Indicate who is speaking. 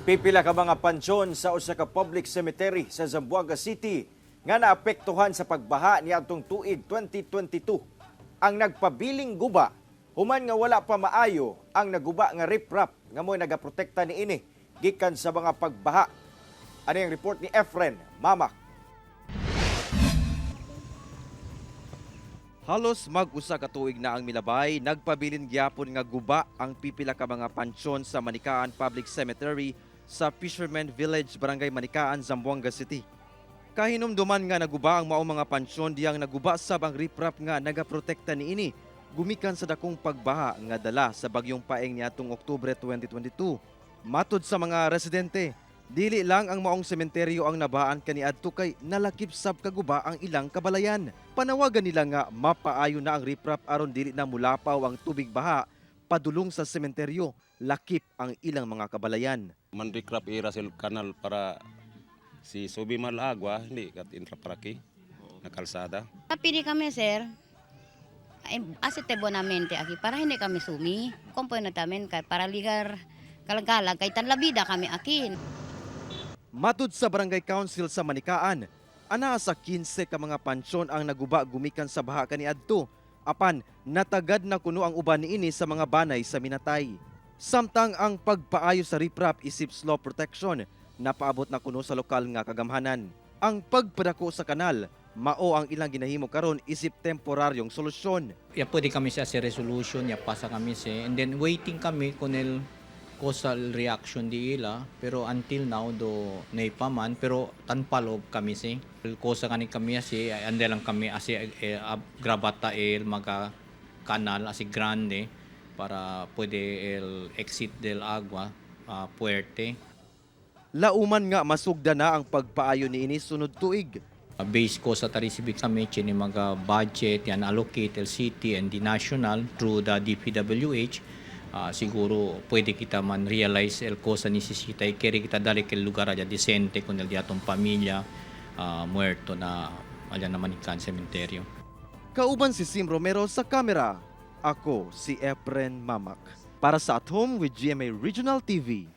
Speaker 1: Pipila ka mga pansyon sa usa ka public cemetery sa Zamboanga City nga naapektuhan sa pagbaha niadtong tuig 2022. Ang nagpabiling guba human nga wala pa maayo ang naguba nga riprap nga mo'y nagaprotekta niini gikan sa mga pagbaha. Ano yung report ni Efren Mamak? Halos mag-usa ka tuig na ang milabay, nagpabilin gyapon nga guba ang pipila ka mga pansyon sa Manikaan Public Cemetery sa Fisherman Village, Barangay Manikaan, Zamboanga City. Kahinumduman nga naguba ang maong mga pansyon diyang naguba sab ang riprap nga nagaprotekta niini gumikan sa dakong pagbaha nga dala sa bagyong Paeng niadtong Oktubre 2022. Matud sa mga residente, dili lang ang maong sementeryo ang nabaan kaniadto kay nalakip sab kaguba ang ilang kabalayan. Panawagan nila nga mapaayo na ang riprap aron dili na mulapaw ang tubig baha padulong sa sementeryo, lakip ang ilang mga kabalayan.
Speaker 2: Manrikrap irasil kanal para si subi mal agwa hindi kat intraparaki na kalsada.
Speaker 3: Pili kami, sir. Asite bonamente aki para hindi kami sumi. Kumpoy na tamin kay para ligar kalagalag kay tanlabida kami akin.
Speaker 1: Matud sa Barangay Council sa Manikaan, ana sa 15 ka mga pansyon ang naguba gumikan sa baha kaniadto. Apan natagad na kuno ang uban niini sa mga banay sa Minatay. Samtang ang pagpaayo sa riprap isip slow protection napaabot na kuno sa lokal nga kagamhanan. Ang pagpadako sa kanal mao ang ilang ginahimo karon isip temporaryong solusyon.
Speaker 4: Ya pwede kami sa resolution, ya pasa kami and then waiting kami kung el causal reaction di ila, pero until now do naipaman, pero tanpalob kami el kosa kami ande lang kami grabata el maga kanal grande para pwede el exit del agua puerte.
Speaker 1: Lauman nga masugda na ang pagpaayo niini sunod tuig.
Speaker 4: Base ko sa tarisibig kami, chini mga budget, yan allocate LCT and the national through the DPWH. Siguro pwede kita man realize el cosa necesita keri kita dali kel lugar aja decente con el diatong pamilya muerto na alya naman ikan sementeryo.
Speaker 1: Kauban si Sim Romero sa kamera. Ako si Efren Mamak. Para sa At Home with GMA Regional TV.